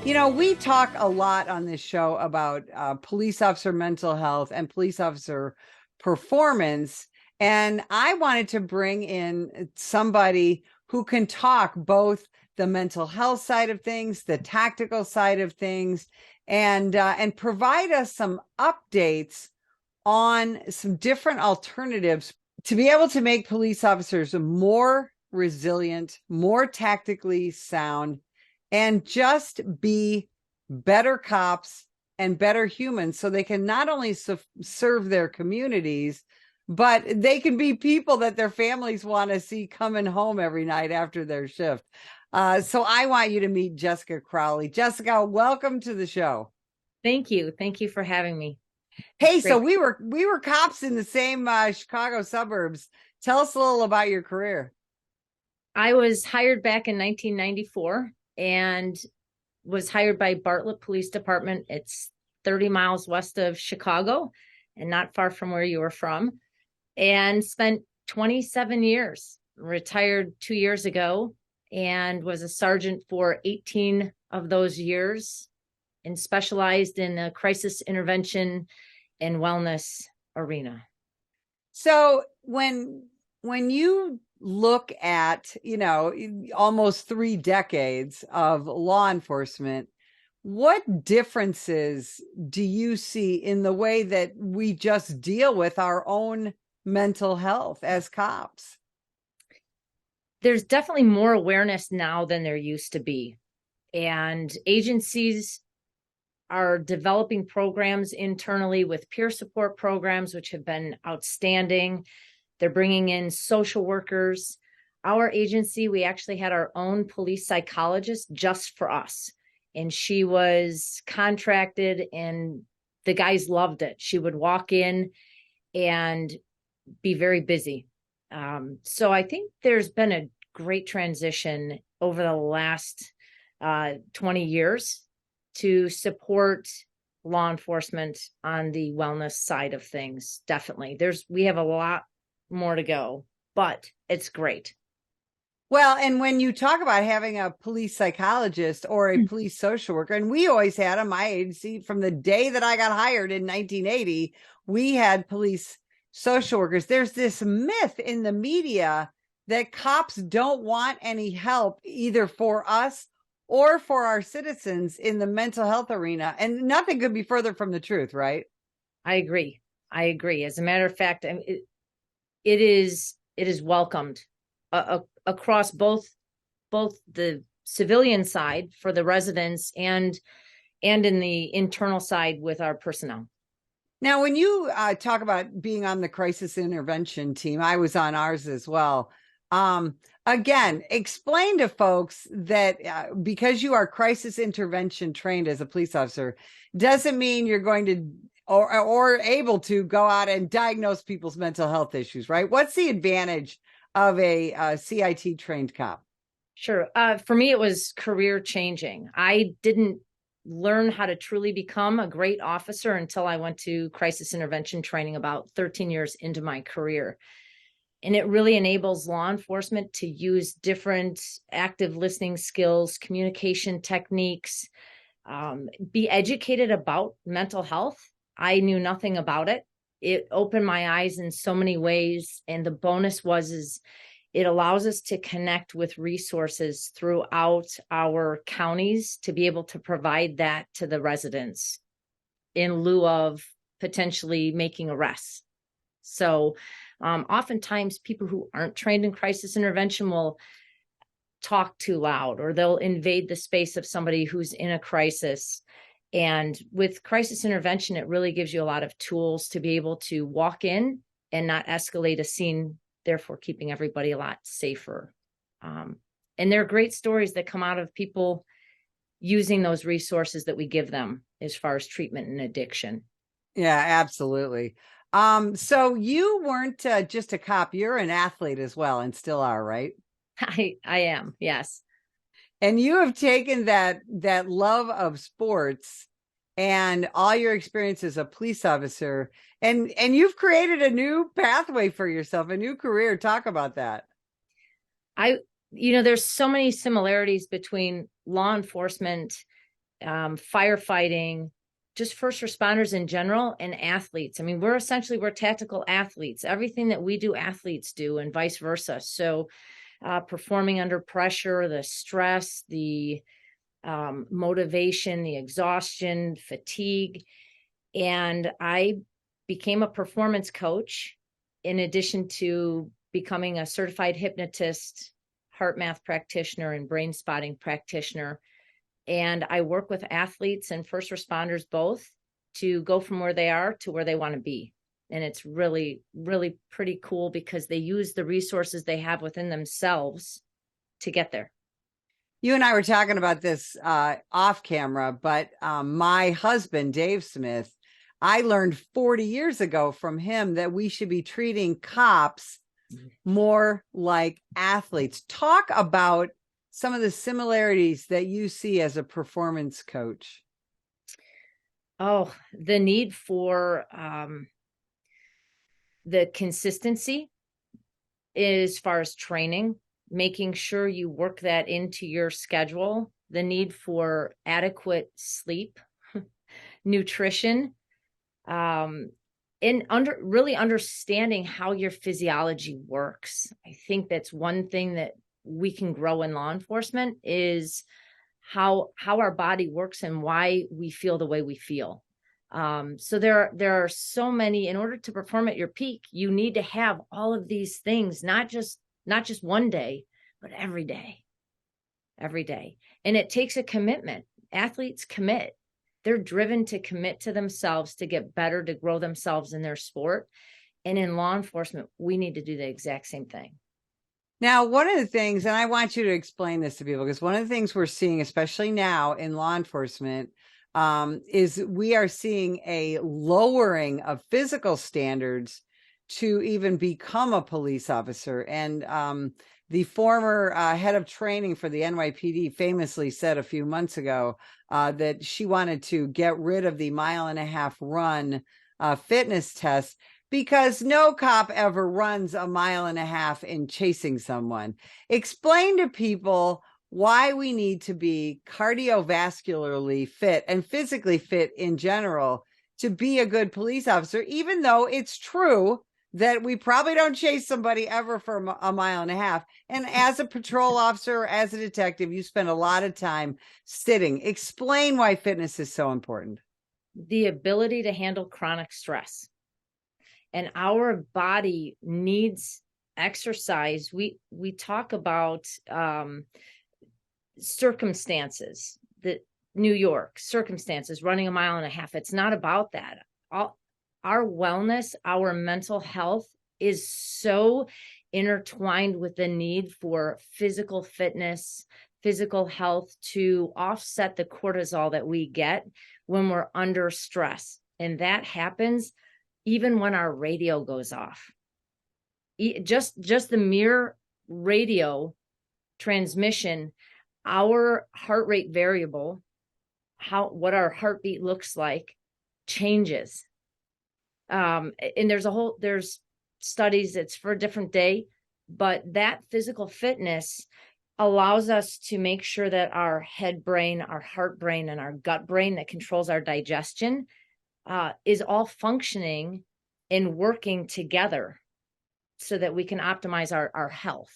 We talk a lot on this show about police officer mental health and police officer performance. And I wanted to bring in somebody who can talk both the mental health side of things, the tactical side of things, and provide us some updates on some different alternatives to be able to make police officers more resilient, more tactically sound, and just be better cops and better humans so they can not only serve their communities, but they can be people that their families want to see coming home every night after their shift. So I want you to meet Jessica Crowley. Jessica, welcome to the show. Thank you. Thank you for having me. Hey, so we were cops in the same Chicago suburbs. Tell us a little about your career. I was hired back in 1994 and was hired by Bartlett Police Department. It's 30 miles west of Chicago and not far from where you were from, and spent 27 years, retired 2 years ago, and was a sergeant for 18 of those years and specialized in the crisis intervention and wellness arena. So when you look at, almost 3 decades of law enforcement, what differences do you see in the way that we just deal with our own mental health as cops? There's definitely more awareness now than there used to be. And agencies are developing programs internally with peer support programs, which have been outstanding. They're bringing in social workers. Our agency, we actually had our own police psychologist just for us. And she was contracted and the guys loved it. She would walk in and be very busy. So I think there's been a great transition over the last 20 years to support law enforcement on the wellness side of things. Definitely. We have a lot more to go, but it's great. Well, and when you talk about having a police psychologist or a police social worker, and we always had on my agency from the day that I got hired in 1980, we had police social workers. There's this myth in the media that cops don't want any help either for us or for our citizens in the mental health arena. And nothing could be further from the truth, right? I agree. As a matter of fact, it is welcomed across both the civilian side for the residents and in the internal side with our personnel. Now, when you talk about being on the crisis intervention team, I was on ours as well. Again, explain to folks that because you are crisis intervention trained as a police officer, doesn't mean you're going to or able to go out and diagnose people's mental health issues, right? What's the advantage of a CIT trained cop? Sure. For me, it was career changing. I didn't learn how to truly become a great officer until I went to crisis intervention training about 13 years into my career. And it really enables law enforcement to use different active listening skills, communication techniques, be educated about mental health. I knew nothing about it. It opened my eyes in so many ways. And the bonus is it allows us to connect with resources throughout our counties to be able to provide that to the residents in lieu of potentially making arrests. So oftentimes people who aren't trained in crisis intervention will talk too loud, or they'll invade the space of somebody who's in a crisis. And with crisis intervention, it really gives you a lot of tools to be able to walk in and not escalate a scene, therefore keeping everybody a lot safer. And there are great stories that come out of people using those resources that we give them as far as treatment and addiction. Yeah, absolutely. So you weren't just a cop, you're an athlete as well, and still are, right? I am, yes. And you have taken that love of sports and all your experience as a police officer, and you've created a new pathway for yourself, a new career. Talk about that. There's so many similarities between law enforcement firefighting, just first responders in general, and athletes. I mean, we're tactical athletes. Everything that we do, athletes do, and vice versa. So performing under pressure, the stress, the motivation, the exhaustion, fatigue. And I became a performance coach in addition to becoming a certified hypnotist, heart math practitioner, and brain spotting practitioner. And I work with athletes and first responders both to go from where they are to where they want to be. And it's really, really pretty cool because they use the resources they have within themselves to get there. You and I were talking about this off camera, but my husband, Dave Smith, I learned 40 years ago from him that we should be treating cops more like athletes. Talk about some of the similarities that you see as a performance coach. Oh, the need for the consistency as far as training, making sure you work that into your schedule, the need for adequate sleep, nutrition, and really understanding how your physiology works. I think that's one thing that we can grow in law enforcement is how our body works and why we feel the way we feel. So there are so many. In order to perform at your peak, you need to have all of these things, not just one day, but every day. And it takes a commitment. Athletes commit. They're driven to commit to themselves, to get better, to grow themselves in their sport. And in law enforcement, we need to do the exact same thing. Now, one of the things, and I want you to explain this to people, because one of the things we're seeing, especially now in law enforcement, is we are seeing a lowering of physical standards to even become a police officer. And the former head of training for the NYPD famously said a few months ago that she wanted to get rid of the 1.5 mile run fitness test because no cop ever runs 1.5 miles in chasing someone. Explain to people why we need to be cardiovascularly fit and physically fit in general to be a good police officer, even though it's true that we probably don't chase somebody ever for 1.5 miles. And as a patrol officer, or as a detective, you spend a lot of time sitting. Explain why fitness is so important. The ability to handle chronic stress. And our body needs exercise. We talk about circumstances, the New York circumstances, running 1.5 miles. It's not about that. Our wellness, our mental health is so intertwined with the need for physical fitness, physical health to offset the cortisol that we get when we're under stress. And that happens even when our radio goes off. Just the mere radio transmission, our heart rate variable, what our heartbeat looks like, changes. And there's studies, it's for a different day, but that physical fitness allows us to make sure that our head brain, our heart brain, and our gut brain that controls our digestion is all functioning and working together so that we can optimize our health.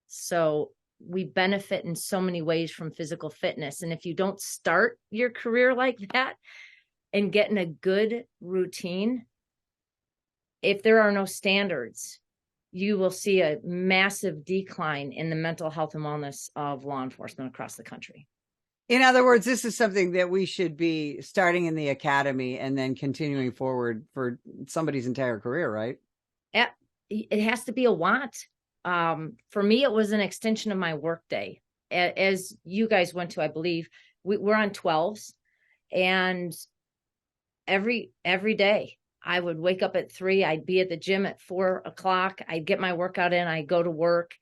So we benefit in so many ways from physical fitness. And if you don't start your career like that and get in a good routine, if there are no standards, you will see a massive decline in the mental health and wellness of law enforcement across the country. In other words, this is something that we should be starting in the academy and then continuing forward for somebody's entire career, right? It has to be a want. For me, it was an extension of my workday. As you guys went to, I believe, we're on 12s, and every day I would wake up at 3. I'd be at the gym at 4 o'clock. I'd get my workout in. I'd go to work,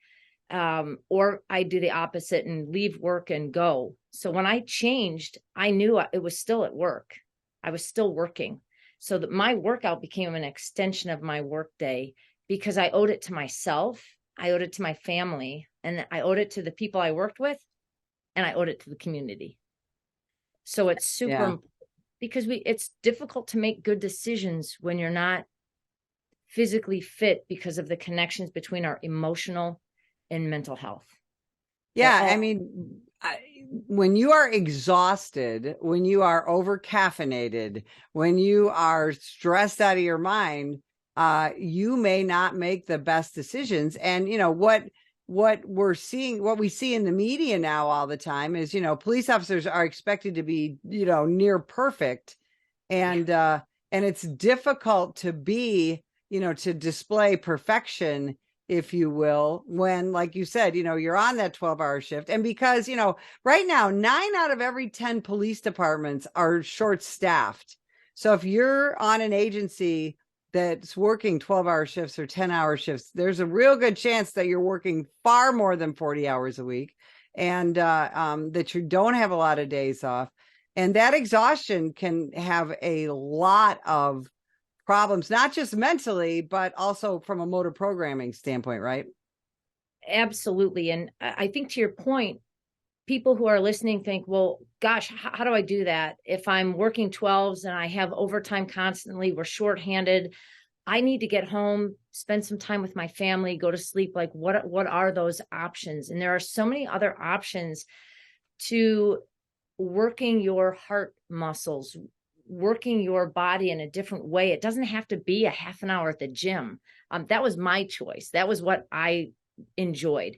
or I'd do the opposite and leave work and go. So when I changed, I knew it was still at work. I was still working. So that my workout became an extension of my workday because I owed it to myself. I owed it to my family, and I owed it to the people I worked with, and I owed it to the community. So it's super Yeah. important because it's difficult to make good decisions when you're not physically fit because of the connections between our emotional and mental health. They're Yeah, I all mean, when you are exhausted, when you are over caffeinated, when you are stressed out of your mind, you may not make the best decisions. And what we're seeing, what we see in the media now all the time is, police officers are expected to be, near perfect, yeah. and it's difficult to be, to display perfection, if you will, when, like you said, you're on that 12-hour shift. And because, right now, 9 out of every 10 police departments are short staffed. So if you're on an agency that's working 12-hour shifts or 10-hour shifts, there's a real good chance that you're working far more than 40 hours a week, and that you don't have a lot of days off. And that exhaustion can have a lot of problems, not just mentally, but also from a motor programming standpoint, right? Absolutely. And I think to your point, people who are listening think, well, gosh, how do I do that? If I'm working 12s and I have overtime constantly, we're shorthanded. I need to get home, spend some time with my family, go to sleep. Like what are those options? And there are so many other options to working your heart muscles, working your body in a different way. It doesn't have to be a half an hour at the gym. That was my choice. That was what I enjoyed.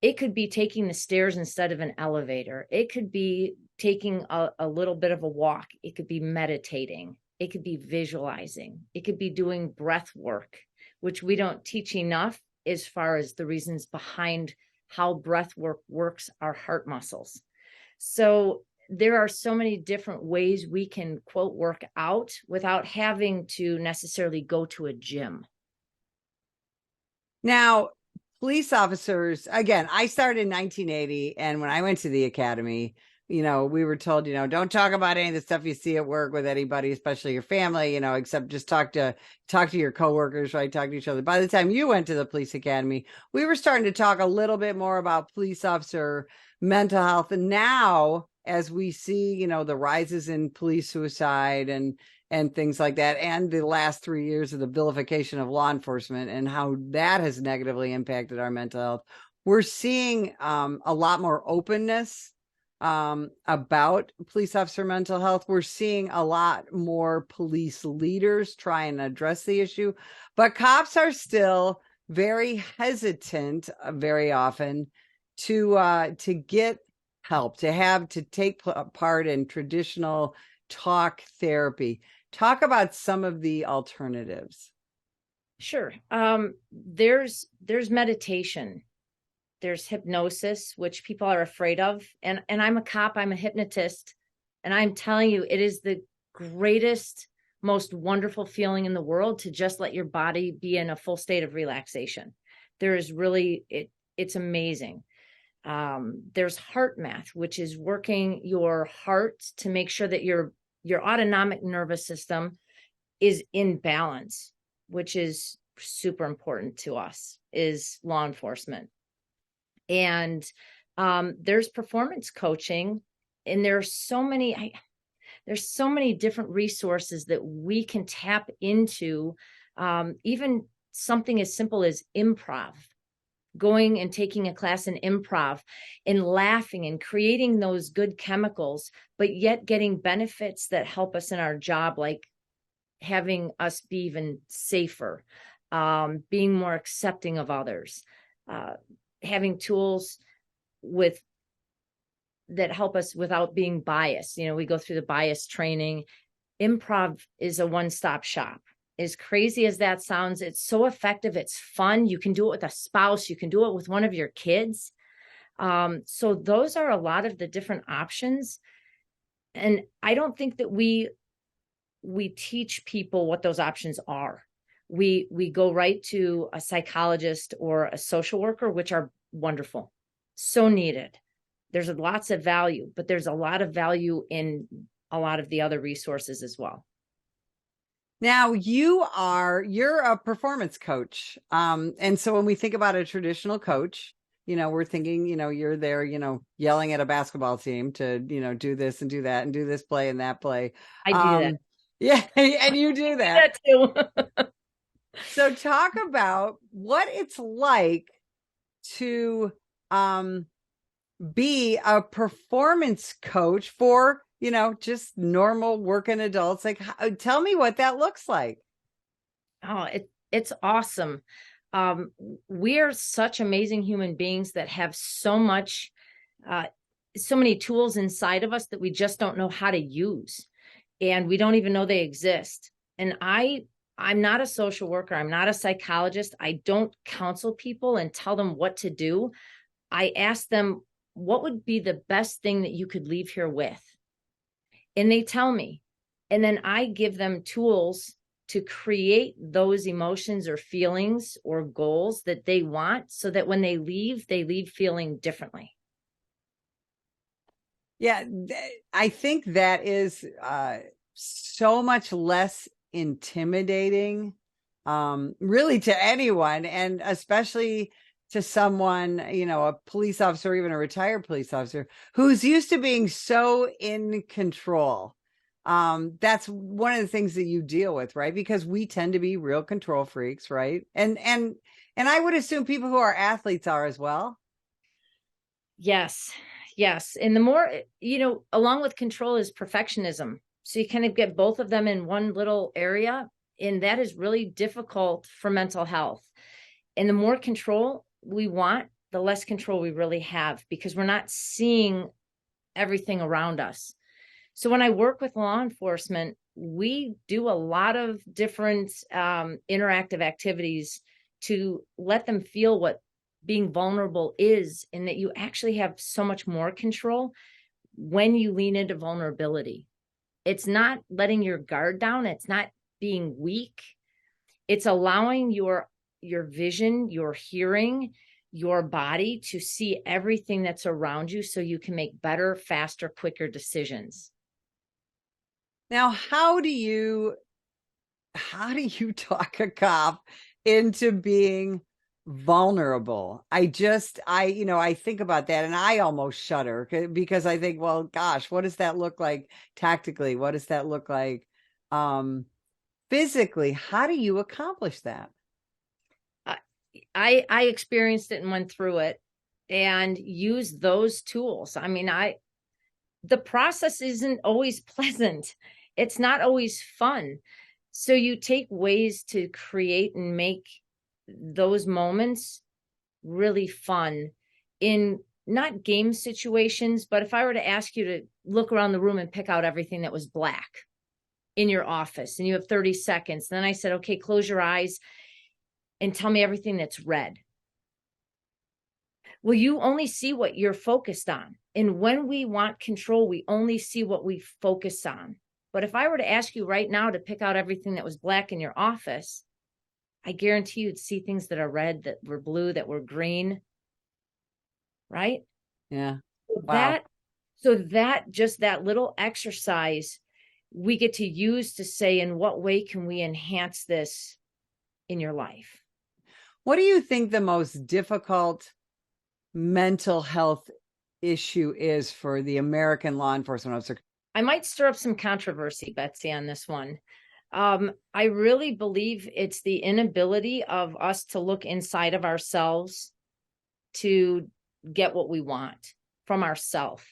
It could be taking the stairs instead of an elevator. It could be taking a little bit of a walk. It could be meditating. It could be visualizing. It could be doing breath work, which we don't teach enough as far as the reasons behind how breath work works our heart muscles. So there are so many different ways we can, quote, work out without having to necessarily go to a gym. Now, police officers, again, I started in 1980, and when I went to the academy, we were told, don't talk about any of the stuff you see at work with anybody, especially your family, except just talk to your coworkers, right? Talk to each other. By the time you went to the police academy, we were starting to talk a little bit more about police officer mental health. And now, as we see, the rises in police suicide and things like that, and the last 3 years of the vilification of law enforcement and how that has negatively impacted our mental health, we're seeing a lot more openness about police officer mental health. We're seeing a lot more police leaders try and address the issue, but cops are still very hesitant very often to get help, to take part in traditional talk therapy. Talk about some of the alternatives. Sure. There's meditation. There's hypnosis, which people are afraid of. And I'm a cop, I'm a hypnotist. And I'm telling you, it is the greatest, most wonderful feeling in the world to just let your body be in a full state of relaxation. There is really, it's amazing. There's heart math, which is working your heart to make sure that your autonomic nervous system is in balance, which is super important to us, is law enforcement. And there's performance coaching, and there's so many different resources that we can tap into. Even something as simple as improv, going and taking a class in improv and laughing and creating those good chemicals, but yet getting benefits that help us in our job, like having us be even safer, being more accepting of others, having tools that help us without being biased. We go through the bias training. Improv is a one-stop shop. As crazy as that sounds, it's so effective. It's fun. You can do it with a spouse. You can do it with one of your kids. So those are a lot of the different options. And I don't think that we teach people what those options are. We go right to a psychologist or a social worker, which are wonderful, so needed. There's lots of value, but there's a lot of value in a lot of the other resources as well. Now you're a performance coach. And so when we think about a traditional coach, we're thinking, you're there, yelling at a basketball team to, do this and do that and do this play and that play. I do that. Yeah, and you do that. That too. So talk about what it's like to be a performance coach for, just normal working adults. Like, tell me what that looks like. Oh, it's awesome. We are such amazing human beings that have so many tools inside of us that we just don't know how to use, and we don't even know they exist. And I'm not a social worker. I'm not a psychologist. I don't counsel people and tell them what to do. I ask them, what would be the best thing that you could leave here with? And they tell me, and then I give them tools to create those emotions or feelings or goals that they want, so that when they leave feeling differently. Yeah, I think that is so much less intimidating, really, to anyone, and especially to someone, a police officer, or even a retired police officer who's used to being so in control. That's one of the things that you deal with, right? Because we tend to be real control freaks, right? And I would assume people who are athletes are as well. Yes. And the more, along with control is perfectionism. So you kind of get both of them in one little area, and that is really difficult for mental health. And the more control we want, the less control we really have, because we're not seeing everything around us. So when I work with law enforcement, we do a lot of different interactive activities to let them feel what being vulnerable is, and that you actually have so much more control when you lean into vulnerability. It's not letting your guard down. It's not being weak. It's allowing your vision, your hearing, your body to see everything that's around you, so you can make better, faster, quicker decisions. Now, how do you talk a cop into being vulnerable? I think about that and I almost shudder, because I think, well, gosh, what does that look like tactically? What does that look like physically? How do you accomplish that? I experienced it and went through it and used those tools. I mean, the process isn't always pleasant. It's not always fun. So you take ways to create and make those moments really fun in not game situations, but if I were to ask you to look around the room and pick out everything that was black in your office and you have 30 seconds, then I said, okay, close your eyes and tell me everything that's red. Well, you only see what you're focused on. And when we want control, we only see what we focus on. But if I were to ask you right now to pick out everything that was black in your office, I guarantee you'd see things that are red, that were blue, that were green. Right? Yeah. Wow. That little exercise we get to use to say, in what way can we enhance this in your life? What do you think the most difficult mental health issue is for the American law enforcement officer? I might stir up some controversy, Betsy, on this one. I really believe it's the inability of us to look inside of ourselves to get what we want from ourselves.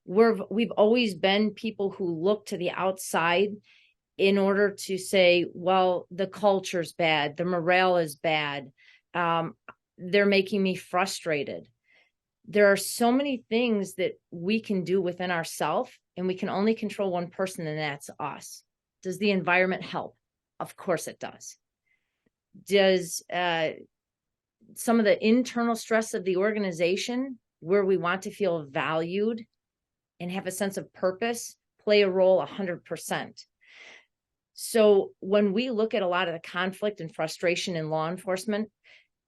We've always been people who look to the outside in order to say, well, the culture's bad, the morale is bad, they're making me frustrated. There are so many things that we can do within ourselves, and we can only control one person, and that's us. Does the environment help? Of course it does. Does some of the internal stress of the organization, where we want to feel valued and have a sense of purpose, play a role 100%? So when we look at a lot of the conflict and frustration in law enforcement,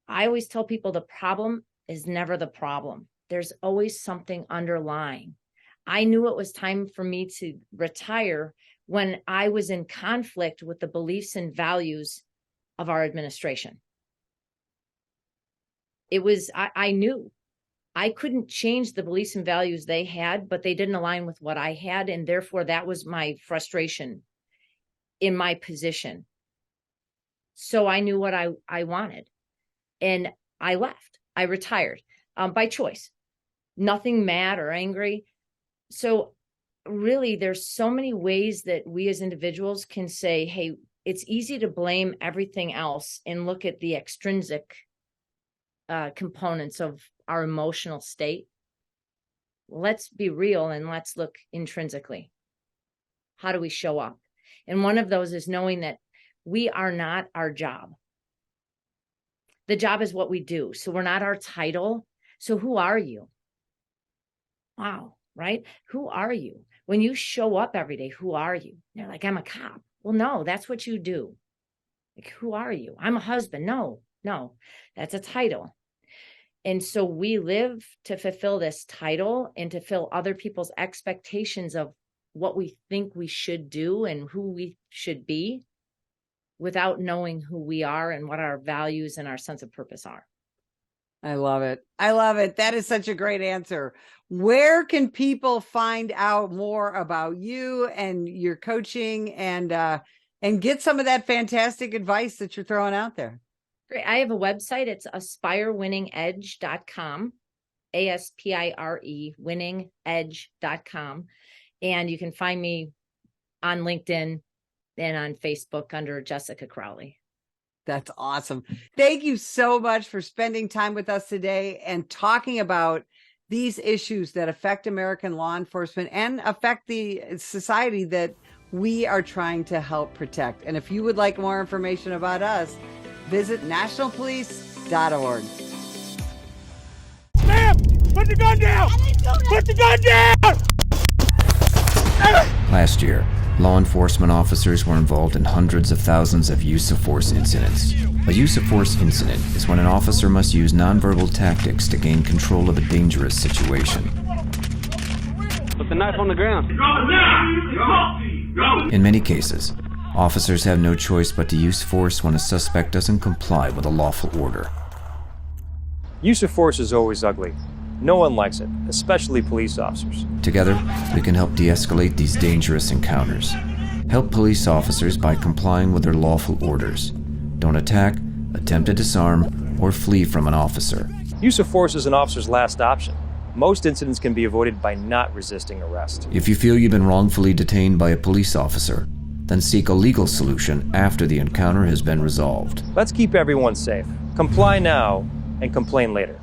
I always tell people the problem is never the problem. There's always something underlying. I knew it was time for me to retire when I was in conflict with the beliefs and values of our administration. I knew I couldn't change the beliefs and values they had, but they didn't align with what I had. And therefore, that was my frustration in my position. So I knew what I wanted. And I left. I retired by choice. Nothing mad or angry. So really, there's so many ways that we as individuals can say, hey, it's easy to blame everything else and look at the extrinsic components of our emotional state. Let's be real and let's look intrinsically. How do we show up? And one of those is knowing that we are not our job. The job is what we do. So we're not our title. So who are you? Wow, right? Who are you? When you show up every day, who are you? They're like, I'm a cop. Well, no, that's what you do. Like, who are you? I'm a husband. No, that's a title. And so we live to fulfill this title and to fill other people's expectations of what we think we should do and who we should be without knowing who we are and what our values and our sense of purpose are. I love it. I love it. That is such a great answer. Where can people find out more about you and your coaching and get some of that fantastic advice that you're throwing out there? Great. I have a website. It's aspirewinningedge.com, ASPIRE winningedge.com. And you can find me on LinkedIn and on Facebook under Jessica Crowley. That's awesome. Thank you so much for spending time with us today and talking about these issues that affect American law enforcement and affect the society that we are trying to help protect. And if you would like more information about us, visit nationalpolice.org. Sam, put the gun down! Put the gun down! Last year, law enforcement officers were involved in hundreds of thousands of use of force incidents. A use of force incident is when an officer must use nonverbal tactics to gain control of a dangerous situation. Put the knife on the ground. In many cases, officers have no choice but to use force when a suspect doesn't comply with a lawful order. Use of force is always ugly. No one likes it, especially police officers. Together, we can help de-escalate these dangerous encounters. Help police officers by complying with their lawful orders. Don't attack, attempt to disarm, or flee from an officer. Use of force is an officer's last option. Most incidents can be avoided by not resisting arrest. If you feel you've been wrongfully detained by a police officer, then seek a legal solution after the encounter has been resolved. Let's keep everyone safe. Comply now and complain later.